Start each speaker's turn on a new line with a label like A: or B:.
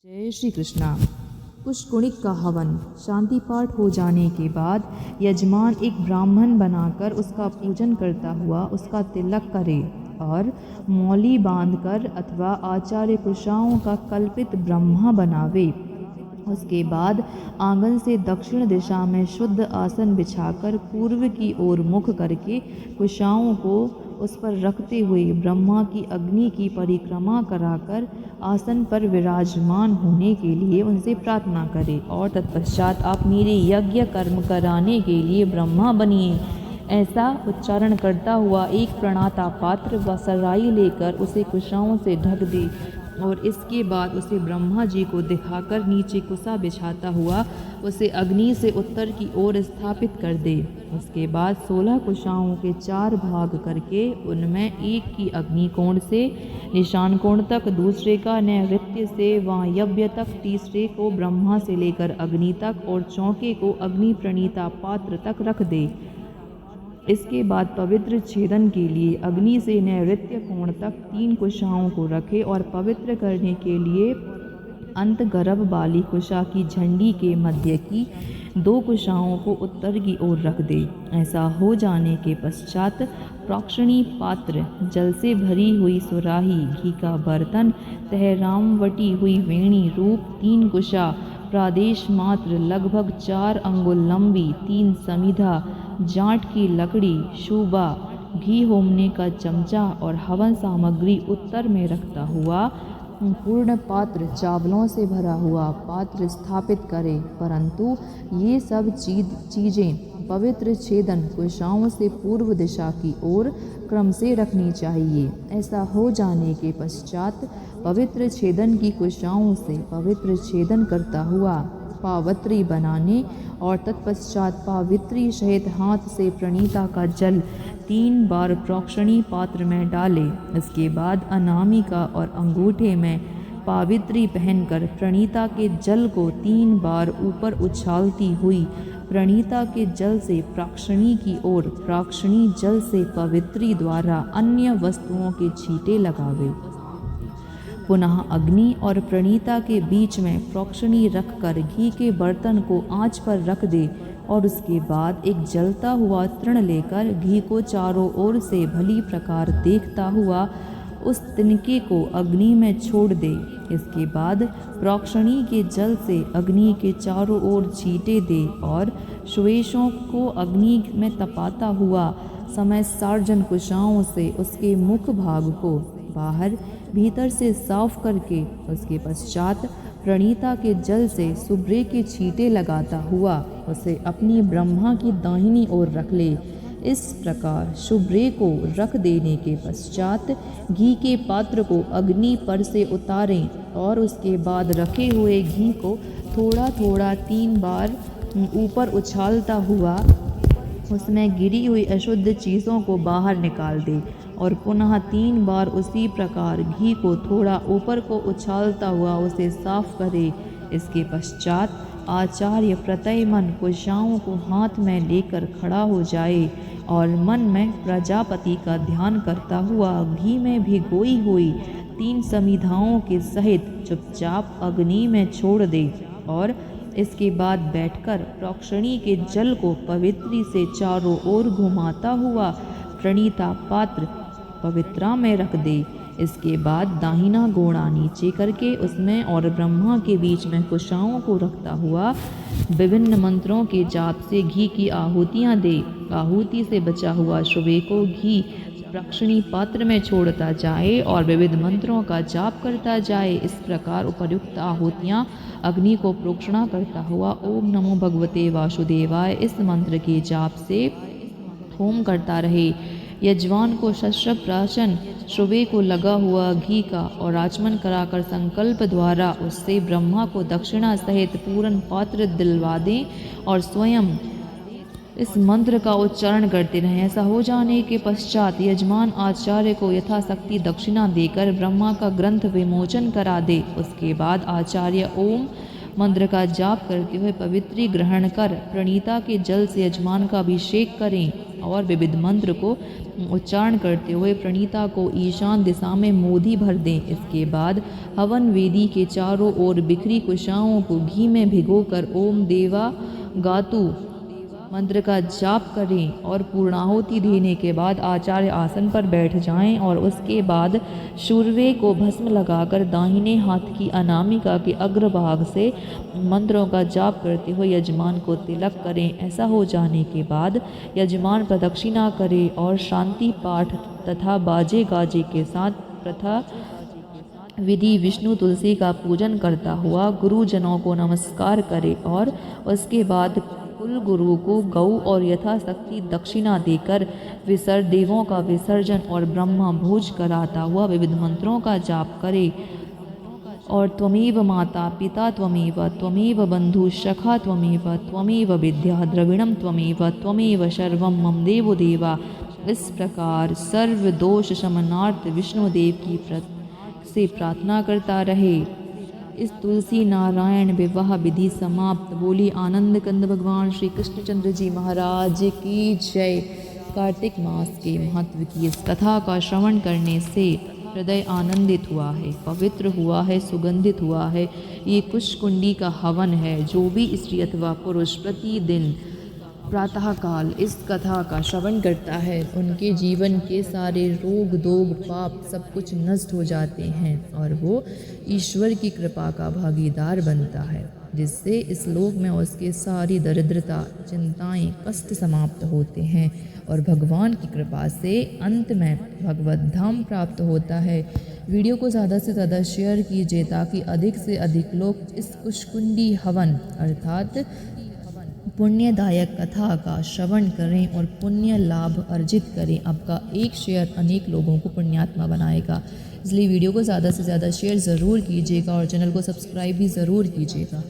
A: जय श्री कृष्णा। पुष्कुणिक का हवन शांति पाठ हो जाने के बाद यजमान एक ब्राह्मण बनाकर उसका पूजन करता हुआ उसका तिलक करे और मौली बांधकर अथवा आचार्य कुशाओं का कल्पित ब्रह्मा बनावे। उसके बाद आंगन से दक्षिण दिशा में शुद्ध आसन बिछाकर पूर्व की ओर मुख करके कुशाओं को उस पर रखते हुए ब्रह्मा की अग्नि की परिक्रमा कराकर आसन पर विराजमान होने के लिए उनसे प्रार्थना करें और तत्पश्चात आप मेरे यज्ञ कर्म कराने के लिए ब्रह्मा बनिए। ऐसा उच्चारण करता हुआ एक प्रणाता पात्र व सराई लेकर उसे कुशाओं से ढक दे और इसके बाद उसे ब्रह्मा जी को दिखाकर नीचे कुसा बिछाता हुआ उसे अग्नि से उत्तर की ओर स्थापित कर दे। उसके बाद 16 कुशाओं के 4 भाग करके उनमें एक की अग्नि कोण से निशान कोण तक, दूसरे का नैऋत्य से वायव्य तक, तीसरे को ब्रह्मा से लेकर अग्नि तक और चौथे को अग्नि प्रणीता पात्र तक रख दे। इसके बाद पवित्र छेदन के लिए अग्नि से नैऋत्य कोण तक 3 कुशाओं को रखे और पवित्र करने के लिए अंत गर्भ वाली कुशा की झंडी के मध्य की 2 कुशाओं को उत्तर की ओर रख दे। ऐसा हो जाने के पश्चात प्रोक्षणी पात्र, जल से भरी हुई सुराही, घी का बर्तन, तहरामवटी हुई वेणी रूप 3 कुशा, प्रादेश मात्र लगभग 4 अंगुल लंबी 3 समिधा, जांट की लकड़ी, शूबा, घी होमने का चमचा और हवन सामग्री उत्तर में रखता हुआ पूर्ण पात्र चावलों से भरा हुआ पात्र स्थापित करे। परंतु ये सब चीज़ें पवित्र छेदन कुशाओं से पूर्व दिशा की ओर क्रम से रखनी चाहिए। ऐसा हो जाने के पश्चात पवित्र छेदन की कुशाओं से पवित्र छेदन करता हुआ पावत्री बनाने और तत्पश्चात पावित्री सहित हाथ से प्रणीता का जल 3 बार प्रोक्षणी पात्र में डाले। इसके बाद अनामिका और अंगूठे में पावित्री पहनकर प्रणीता के जल को 3 बार ऊपर उछालती हुई प्रणीता के जल से प्राक्षणी की ओर, प्राक्षणी जल से पवित्री द्वारा अन्य वस्तुओं के छींटे लगावे। पुनः अग्नि और प्रणीता के बीच में प्रोक्षणी रखकर घी के बर्तन को आंच पर रख दे और उसके बाद एक जलता हुआ तृण लेकर घी को चारों ओर से भली प्रकार देखता हुआ उस तिनके को अग्नि में छोड़ दे। इसके बाद प्रोक्षणी के जल से अग्नि के चारों ओर छींटे दे और श्वेशों को अग्नि में तपाता हुआ समय सार्जन कुशाओं से उसके मुख भाग को बाहर भीतर से साफ करके उसके पश्चात प्रणीता के जल से सुब्रे के छींटे लगाता हुआ उसे अपनी ब्रह्मा की दाहिनी ओर रख ले। इस प्रकार शुभ्रे को रख देने के पश्चात घी के पात्र को अग्नि पर से उतारें और उसके बाद रखे हुए घी को थोड़ा थोड़ा 3 बार ऊपर उछालता हुआ उसमें गिरी हुई अशुद्ध चीज़ों को बाहर निकाल दे और पुनः 3 बार उसी प्रकार घी को थोड़ा ऊपर को उछालता हुआ उसे साफ करे। इसके पश्चात आचार्य प्रत्यय मन कुशाओं को हाथ में लेकर खड़ा हो जाए और मन में प्रजापति का ध्यान करता हुआ घी में भिगोई हुई 3 समिधाओं के सहित चुपचाप अग्नि में छोड़ दे और इसके बाद बैठकर प्रोक्षणी के जल को पवित्री से चारों ओर घुमाता हुआ प्रणीता पात्र पवित्रा में रख दे। इसके बाद दाहिना घोड़ा नीचे करके उसमें और ब्रह्मा के बीच में कुशाओं को रखता हुआ विभिन्न मंत्रों के जाप से घी की आहुतियाँ दे। आहुति से बचा हुआ शुभे को घी प्रोक्षणी पात्र में छोड़ता जाए और विविध मंत्रों का जाप करता जाए। इस प्रकार उपर्युक्त आहुतियाँ अग्नि को प्रोक्षणा करता हुआ ओम नमो भगवते वासुदेवाय इस मंत्र के जाप से होम करता रहे। यजमान को शस्त्र प्राशन शुभे को लगा हुआ घी का और आचमन कराकर संकल्प द्वारा उससे ब्रह्मा को दक्षिणा सहित पूर्ण पात्र दिलवा दें और स्वयं इस मंत्र का उच्चारण करते रहें। ऐसा हो जाने के पश्चात यजमान आचार्य को यथाशक्ति दक्षिणा देकर ब्रह्मा का ग्रंथ विमोचन करा दे। उसके बाद आचार्य ओम मंत्र का जाप करते हुए पवित्री ग्रहण कर प्रणीता के जल से यजमान का अभिषेक करें। और विविध मंत्र को उच्चारण करते हुए प्रणीता को ईशान दिशा में मोदी भर दें। इसके बाद हवन वेदी के चारों ओर बिखरी कुशाओं को घी में भिगोकर ओम देवा गातु मंत्र का जाप करें और पूर्णाहुति देने के बाद आचार्य आसन पर बैठ जाएं और उसके बाद शूरवे को भस्म लगाकर दाहिने हाथ की अनामिका के अग्रभाग से मंत्रों का जाप करते हुए यजमान को तिलक करें। ऐसा हो जाने के बाद यजमान प्रदक्षिणा करे और शांति पाठ तथा बाजे गाजे के साथ प्रथा विधि विष्णु तुलसी का पूजन करता हुआ गुरुजनों को नमस्कार करे और उसके बाद कुल गुरु को गौ और यथाशक्ति दक्षिणा देकर देवों का विसर्जन और ब्रह्मा भोज कराता हुआ विविध मंत्रों का जाप करे और त्वमेव माता पिता त्वमेव बंधु सखा त्वमेव विद्या द्रविणम त्वमेव सर्वम मम देवो देवा। इस प्रकार सर्व दोष शमनार्थ विष्णुदेव की से प्रार्थना करता रहे। इस तुलसी नारायण विवाह विधि समाप्त। बोली आनंद कंद भगवान श्री कृष्णचंद्र जी महाराज की जय। कार्तिक मास के महत्व की इस कथा का श्रवण करने से हृदय आनंदित हुआ है, पवित्र हुआ है, सुगंधित हुआ है। ये कुशकुंडी का हवन है। जो भी स्त्री अथवा पुरुष प्रतिदिन प्रातःकाल इस कथा का श्रवण करता है उनके जीवन के सारे रोग दोग पाप सब कुछ नष्ट हो जाते हैं और वो ईश्वर की कृपा का भागीदार बनता है, जिससे इस लोक में उसके सारी दरिद्रता चिंताएं कष्ट समाप्त होते हैं और भगवान की कृपा से अंत में भगवत धाम प्राप्त होता है। वीडियो को ज़्यादा से ज़्यादा शेयर कीजिए ताकि अधिक से अधिक लोग इस कुशकुंडी हवन अर्थात पुण्यदायक कथा का श्रवण करें और पुण्य लाभ अर्जित करें। आपका एक शेयर अनेक लोगों को पुण्यात्मा बनाएगा, इसलिए वीडियो को ज़्यादा से ज़्यादा शेयर ज़रूर कीजिएगा और चैनल को सब्सक्राइब भी ज़रूर कीजिएगा।